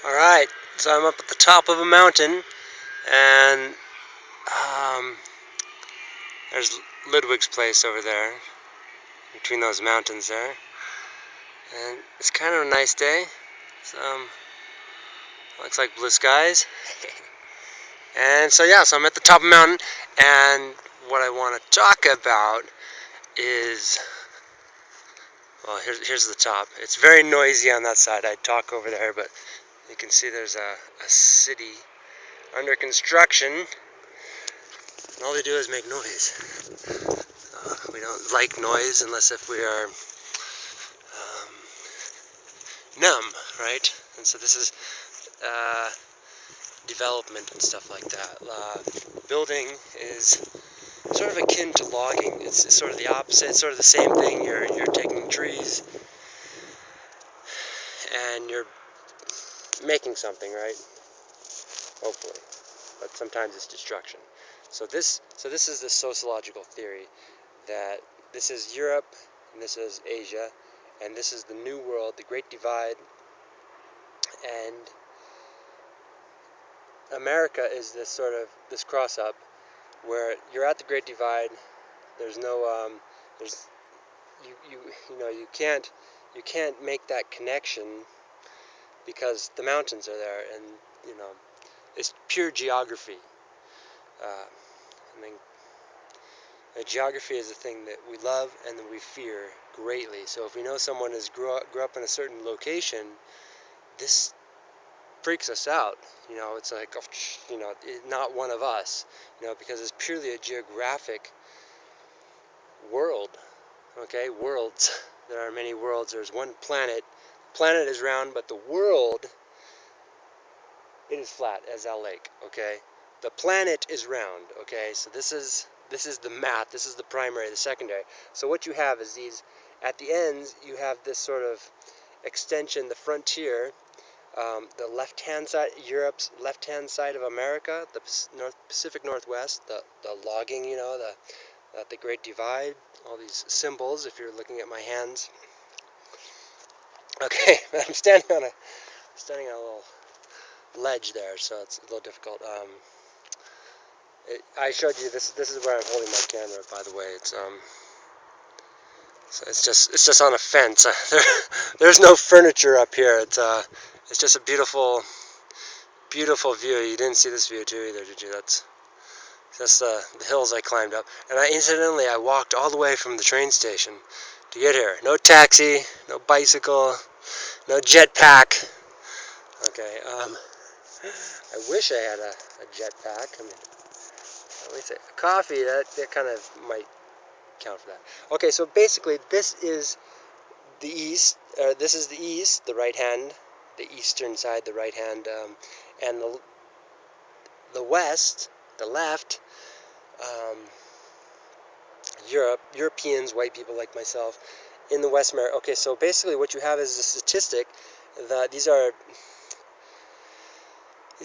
Alright, so I'm up at the top of a mountain, and um, there's Ludwig's place over there, between those mountains there. And it's kind of a nice day. It's, looks like blue skies. And so yeah, so I'm at the top of the mountain, and what I want to talk about is, well, here's the top. It's very noisy on that side. I talk over there, but you can see there's a city under construction, and all they do is make noise. We don't like noise unless if we are numb, right? And so this is uh, development and stuff like that. Building is sort of akin to logging. It's sort of the opposite. It's sort of the same thing. You're taking trees and you're making something, right? Hopefully, but sometimes it's destruction. So this is the sociological theory that this is Europe and this is Asia, and this is the New World, the Great Divide, and America is this sort of this cross up where you're at the Great Divide. There's no there's you can't make that connection because the mountains are there, and it's pure geography. Uh, I mean, geography is a thing that we love and that we fear greatly. So if we know someone has grew up in a certain location, this freaks us out. It's like, not one of us. Because it's purely a geographic world. Okay, worlds. There are many worlds. There's one planet. Planet is round, but the world, it is flat as our lake. Okay, the planet is round. Okay, so this is the math. This is the primary, the secondary. So what you have is these. At the ends, you have this sort of extension, the frontier. The left-hand side, Europe's left-hand side of America, the Pacific Northwest, the logging, the Great Divide, all these symbols. If you're looking at my hands, okay, I'm standing on a little ledge there, so it's a little difficult. I showed you this. This is where I'm holding my camera, by the way. So it's just on a fence. There's no furniture up here. It's just a beautiful view. You didn't see this view too either, did you? That's the hills I climbed up. And I walked all the way from the train station to get here. No taxi, no bicycle, no jetpack. Okay, I wish I had a jetpack. I mean, let me say, coffee, that kind of might count for that. Okay, so basically this is the east, the right hand, the eastern side, the right hand, and the west, the left, um, Europeans, white people like myself, in the West America. Okay, so basically what you have is a statistic that these are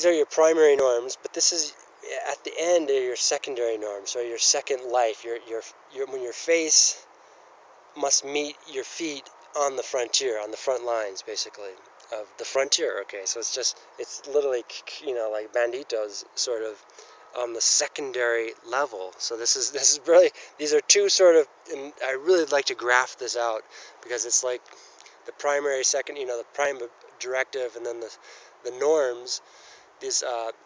your primary norms, but this is at the end are your secondary norms, so your second life. When your face must meet your feet on the frontier, on the front lines, basically of the frontier. Okay, so it's literally like banditos sort of on the secondary level. So this is really, these are two sort of, and I really like to graph this out because it's like the primary, second, the prime directive, and then the norms. These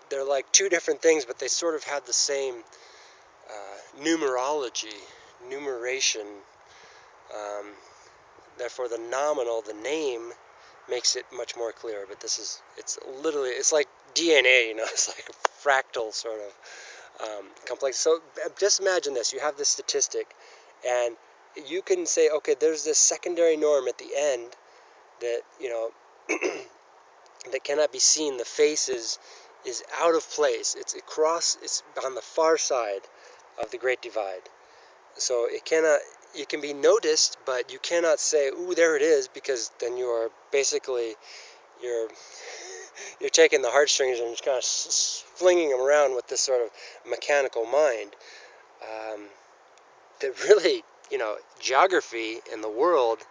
they're like two different things, but they sort of have the same numeration. Um, Therefore, the nominal, the name, makes it much more clear. But it's like DNA, it's like a fractal sort of complex. So just imagine this: you have this statistic, and you can say, okay, there's this secondary norm at the end that that cannot be seen. The face is out of place. It's on the far side of the Great Divide. So it can be noticed, but you cannot say, "Ooh, there it is," because then you're you're taking the heartstrings and just kind of flinging them around with this sort of mechanical mind. Um, that really, geography in the world,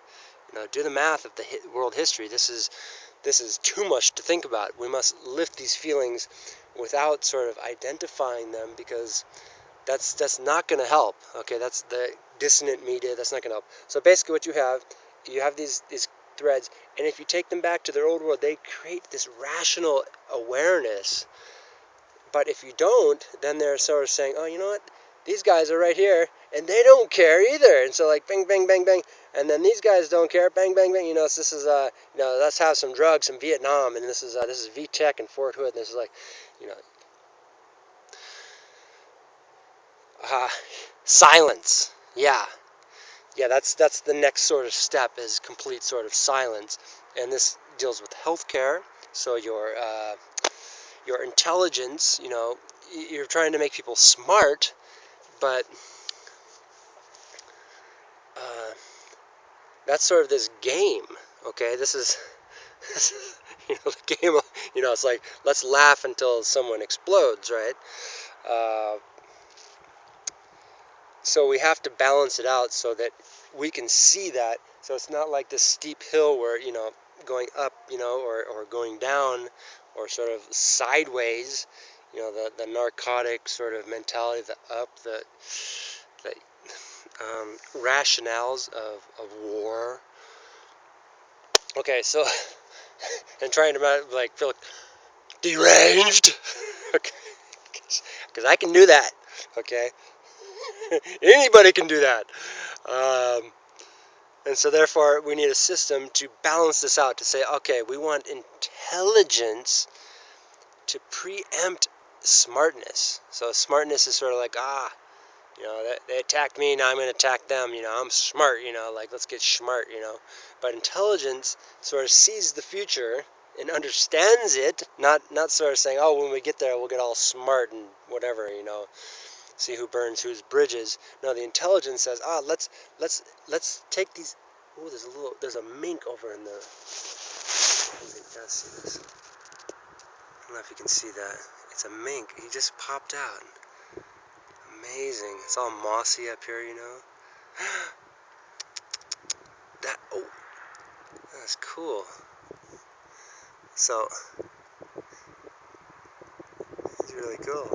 do the math of the world history. this is too much to think about. We must lift these feelings without sort of identifying them, because that's not going to help. Okay, that's the dissonant media. That's not going to help. So basically, what you have these threads, and if you take them back to their old world, they create this rational awareness. But if you don't, then they're sort of saying, oh, you know what? These guys are right here, and they don't care either. And so, like, bang, bang, bang, bang. And then these guys don't care, bang, bang, bang. You know, so this is, let's have some drugs in Vietnam. And this is VTech and Fort Hood. And this is like, you know, silence. Yeah. Yeah, that's the next sort of step, is complete sort of silence. And this deals with healthcare. So your intelligence, you know, you're trying to make people smart, but uh, that's sort of this game. Okay, this is you know, the game. You know, it's like, let's laugh until someone explodes, right? Uh, so we have to balance it out so that we can see that. So it's not like this steep hill where, you know, going up, you know, or going down, or sort of sideways. You know, the narcotic sort of mentality, the up, the rationales of war. Okay, so and trying to like feel like deranged, okay, because I can do that. Okay, anybody can do that, and so therefore we need a system to balance this out. To say, okay, we want intelligence to preempt smartness. So smartness is sort of like, you know, they attacked me, now I'm going to attack them. You know, I'm smart, you know, like, let's get smart, you know. But intelligence sort of sees the future and understands it, not sort of saying, oh, when we get there, we'll get all smart and whatever, you know, see who burns whose bridges. No, the intelligence says, let's take these. Oh, there's a mink over in the. You guys see this? I don't know if you can see that. It's a mink. He just popped out. Amazing. It's all mossy up here, you know. That's cool. So, it's really cool.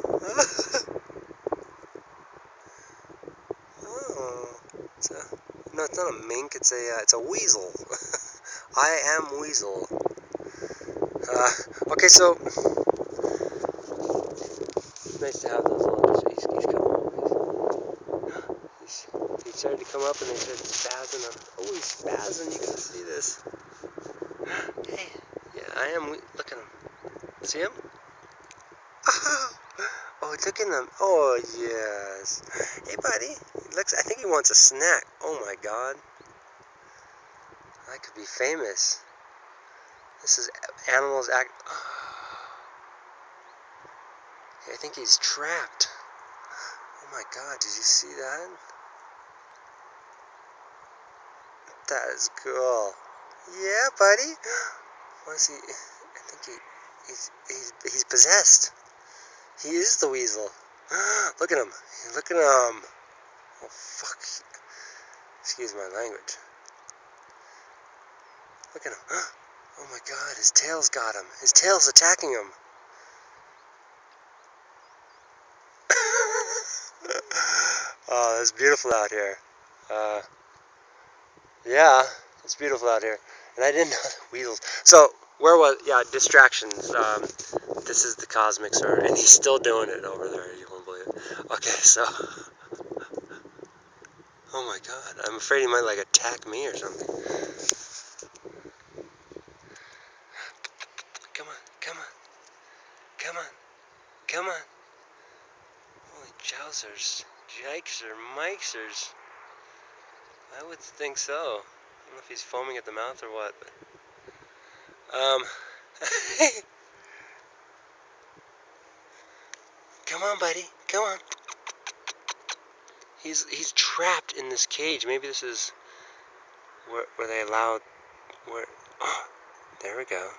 Oh, no, it's not a mink. It's a weasel. I am weasel. Okay, so it's nice to have those little. He's coming over. He started to come up, and they started spazzing. Oh, he's spazzing. You can see this. Hey, yeah, I am. Look at him. See him? Oh, look at him. Oh, yes. Hey, buddy. I think he wants a snack. Oh, my God. I could be famous. This is animals act. I think he's trapped. Oh, my God. Did you see that? That is cool. Yeah, buddy. What is he? I think he's possessed. He is the weasel. Look at him. Look at him. Oh, fuck. Excuse my language. Look at him. Oh my God, his tail's got him. His tail's attacking him. Oh, it's beautiful out here. Yeah, it's beautiful out here. And I didn't know the weasels. So, distractions. This is the cosmic sword, and he's still doing it over there. You won't believe it. Okay, so. Oh my God, I'm afraid he might, like, attack me or something. Come on, come on, come on, come on. Holy jousers, jikes or mikesers. I would think so. I don't know if he's foaming at the mouth or what. But, come on, buddy. Come on. He's trapped in this cage. Maybe this is where they allow. Where? Oh, there we go.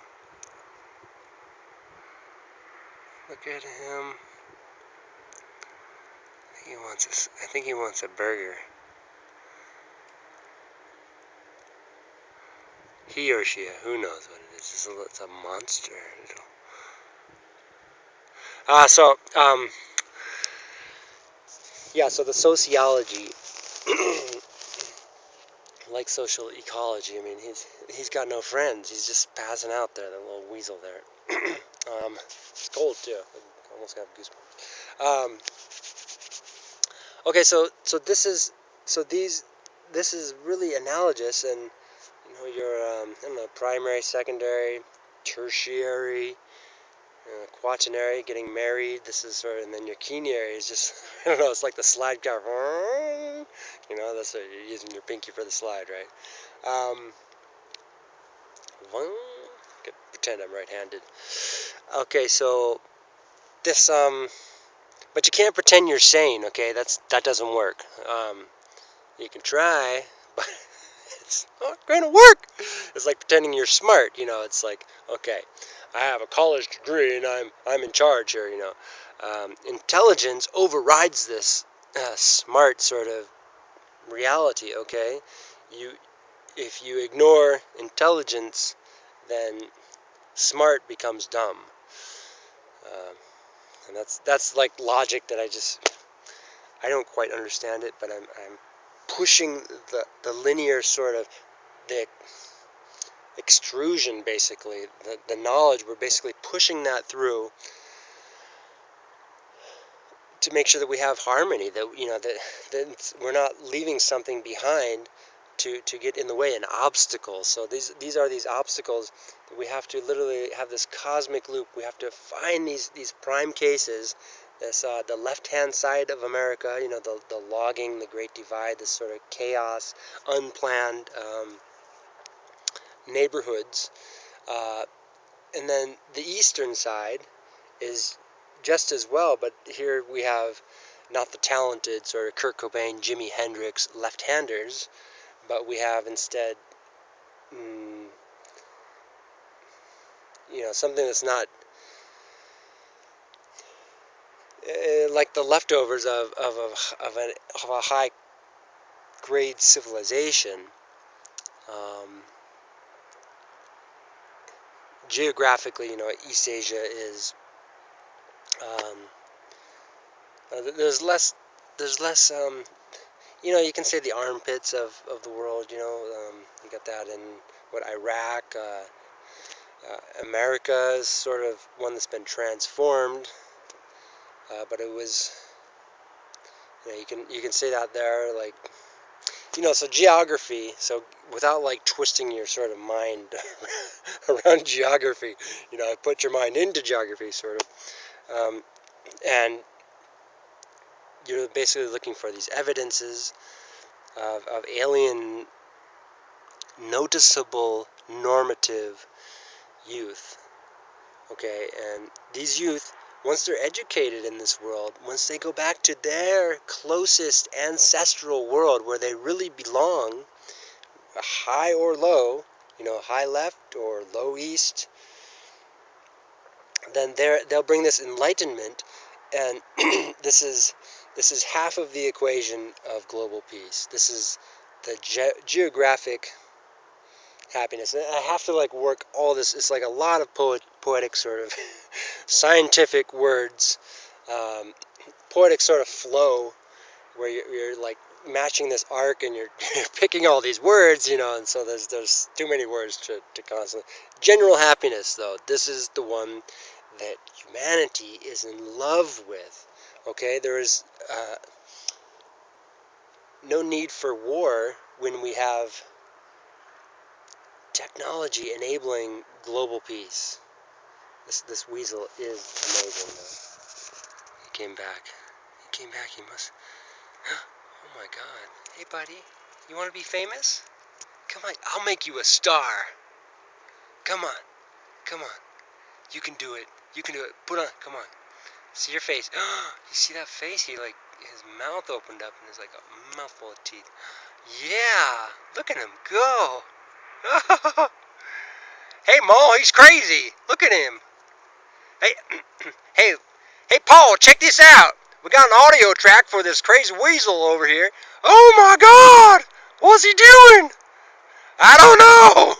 Look at him. I think he wants a burger. He or she, who knows what it is. It's a monster. Yeah, so the sociology, like social ecology, I mean, he's got no friends. He's just passing out there, that little weasel there. It's cold, too. I almost got goosebumps. Okay, so this is really analogous, and your I don't know, primary, secondary, tertiary, quaternary, getting married. This is sort of, and then your quinary is just I don't know. It's like the slide guy. That's what you're using your pinky for the slide, right? Pretend I'm right-handed. Okay, so this but you can't pretend you're sane. Okay, that doesn't work. You can try, but it's not going to work. It's like pretending you're smart. It's like, okay, I have a college degree and I'm in charge here. Intelligence overrides this smart sort of reality. Okay, you if you ignore intelligence, then smart becomes dumb. And that's like logic that I don't quite understand it, but I'm pushing the linear sort of the extrusion, basically the knowledge. We're basically pushing that through to make sure that we have harmony, that we're not leaving something behind to get in the way, an obstacle. So these are these obstacles that we have to literally have this cosmic loop. We have to find these prime cases. This the left-hand side of America, the logging, the Great Divide, this sort of chaos, unplanned neighborhoods, and then the eastern side is just as well, but here we have not the talented sort of Kurt Cobain, Jimi Hendrix left-handers, but we have instead, something that's not like the leftovers of a high-grade civilization. Geographically, East Asia is there's less. You can say the armpits of the world. You got that in Iraq. America is sort of one that's been transformed, but it was. You can say that there, like, so geography. So without like twisting your sort of mind around geography, put your mind into geography, sort of, and you're basically looking for these evidences of alien noticeable normative youth. Okay, and these youth, once they're educated in this world, once they go back to their closest ancestral world where they really belong, high or low, high left or low east, then they'll bring this enlightenment, and this is half of the equation of global peace. This is the geographic happiness. And I have to like work all this. It's like a lot of poetic sort of scientific words, poetic sort of flow, where you're like matching this arc, and you're picking all these words, and so there's too many words to constantly. General happiness, though, this is the one that humanity is in love with. Okay, there is no need for war when we have technology enabling global peace. This weasel is amazing, though. He came back. He must. Oh my God. Hey, buddy. You want to be famous? Come on. I'll make you a star. Come on. Come on. You can do it. You can do it. Put on. Come on. See your face. You see that face? His mouth opened up and there's like a mouthful of teeth. Yeah. Look at him go. Hey, Mo, he's crazy. Look at him. Hey, hey, Paul, check this out. We got an audio track for this crazy weasel over here. Oh my God! What's he doing? I don't know.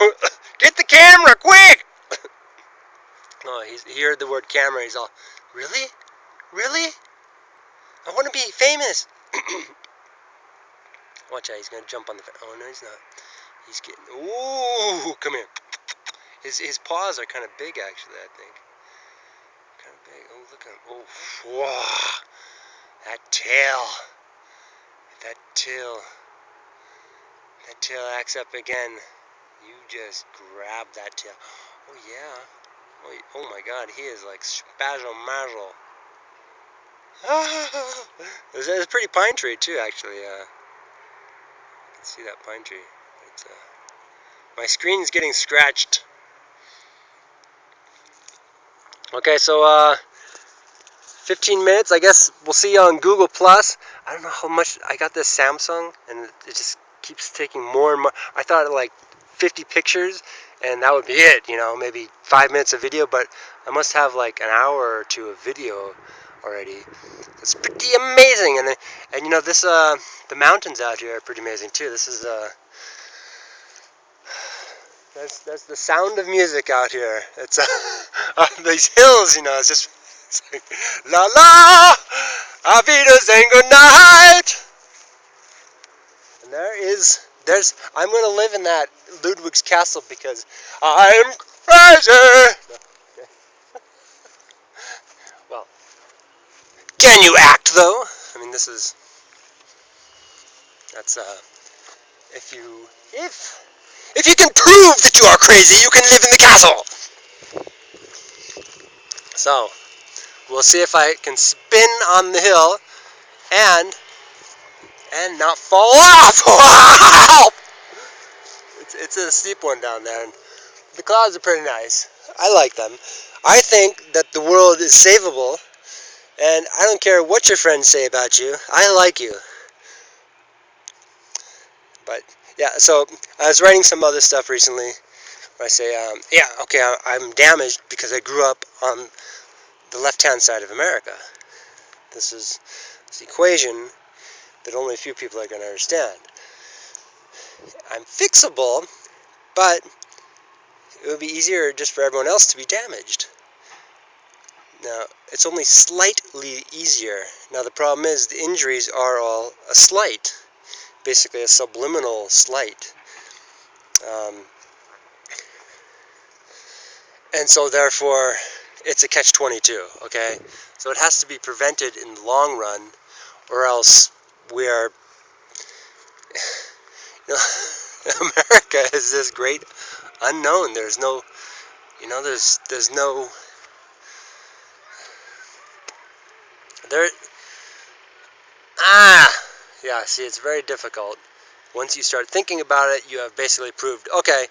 camera, quick! Oh, he heard the word camera. He's all, really? Really? I want to be famous. Watch out, he's going to jump on the fence. Oh, no, he's not. He's getting... Ooh, come here. His paws are kind of big, actually, I think. Kind of big. Oh, look at him. Oh, whoa. That tail. That tail. That tail acts up again. You just grab that tail. Oh, yeah. Oh my God, he is like spazzo-mazzo. There's a pretty pine tree too, actually. You can see that pine tree. It's, my screen's getting scratched. Okay, so 15 minutes. I guess we'll see you on Google Plus. I don't know how much I got this Samsung, and it just keeps taking more and more. I thought like 50 pictures, and that would be it. You know, maybe 5 minutes of video, but I must have like an hour or two of video already. It's pretty amazing, and you know this the mountains out here are pretty amazing too. This is that's the sound of music out here. It's these hills, you know. It's like, la la, auf Wiedersehen, good night. And I'm gonna live in that Ludwig's castle because I'm crazy. Okay. Well, can you act though? I mean, that's if you can prove that you are crazy, you can live in the castle. So, we'll see if I can spin on the hill and not fall off. Wow! It's a steep one down there, and the clouds are pretty nice. I like them. I think that the world is savable, and I don't care what your friends say about you. I like you. But yeah, so I was writing some other stuff recently where I say, yeah, okay, I'm damaged because I grew up on the left-hand side of America. This is this equation that only a few people are going to understand. I'm fixable, but it would be easier just for everyone else to be damaged. Now, it's only slightly easier. Now, the problem is the injuries are all a slight, basically a subliminal slight. And so, therefore, it's a catch-22, okay? So it has to be prevented in the long run, or else we are... You know, America is this great unknown. There's no... You know, there's no... Yeah, see, it's very difficult. Once you start thinking about it, you have basically proved, okay,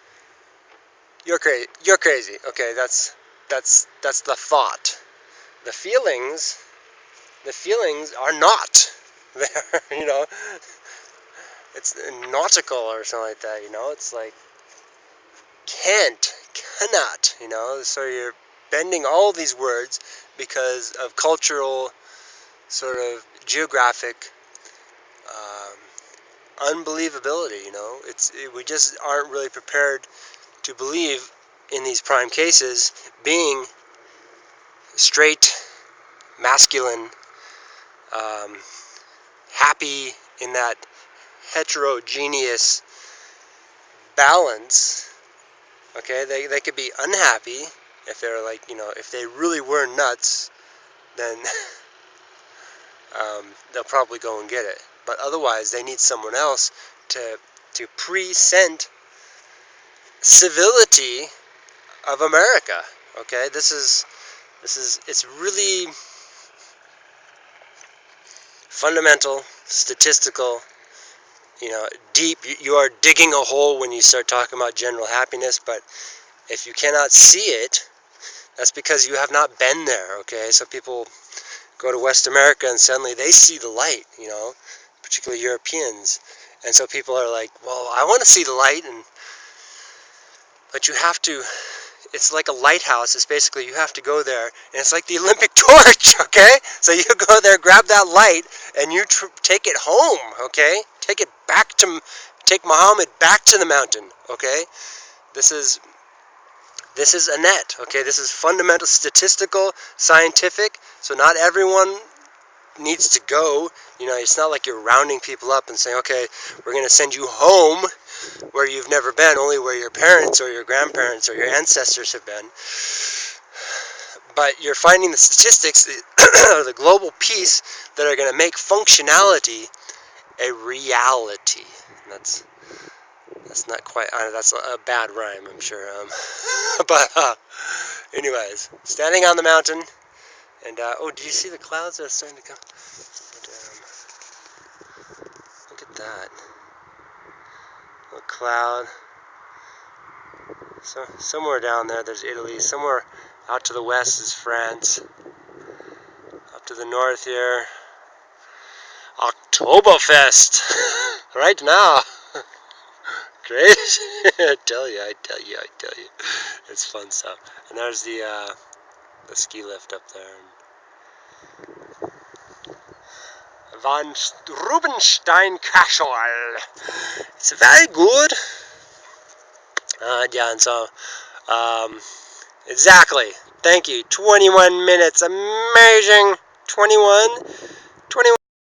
you're crazy. Okay, that's the thought. The feelings are not there, you know. It's nautical or something like that, you know. It's like cannot, you know. So you're bending all these words because of cultural, sort of geographic unbelievability, you know. We just aren't really prepared to believe in these prime cases being straight, masculine, happy in that heterogeneous balance. Okay, they could be unhappy if they're like, you know, if they really were nuts, then they'll probably go and get it. But otherwise, they need someone else to present civility of America. Okay, it's really fundamental, statistical, you know, deep. You are digging a hole when you start talking about general happiness, but if you cannot see it, that's because you have not been there, okay? So people go to West America and suddenly they see the light, you know, particularly Europeans. And so people are like, well, I want to see the light, but you have to, it's like a lighthouse. It's basically, you have to go there, and it's like the Olympic torch, okay? So you go there, grab that light, and you take it home, okay? Take Muhammad back to the mountain, okay? This is This is a net, okay? This is fundamental, statistical, scientific, so not everyone needs to go. You know, it's not like you're rounding people up and saying, okay, we're going to send you home where you've never been, only where your parents or your grandparents or your ancestors have been. But you're finding the statistics, the global peace, that are going to make functionality a reality. That's not quite, that's a bad rhyme, I'm sure. But anyways, standing on the mountain, and oh, did you see the clouds that are starting to come? Look at that. A cloud. So somewhere down there, there's Italy. Somewhere out to the west is France. Up to the north here, Oktoberfest. Right now. Great. I tell you. It's fun stuff. And there's the ski lift up there. Van Rubenstein Castle. It's very good. Yeah, and so, exactly. Thank you. 21 minutes. Amazing. 21.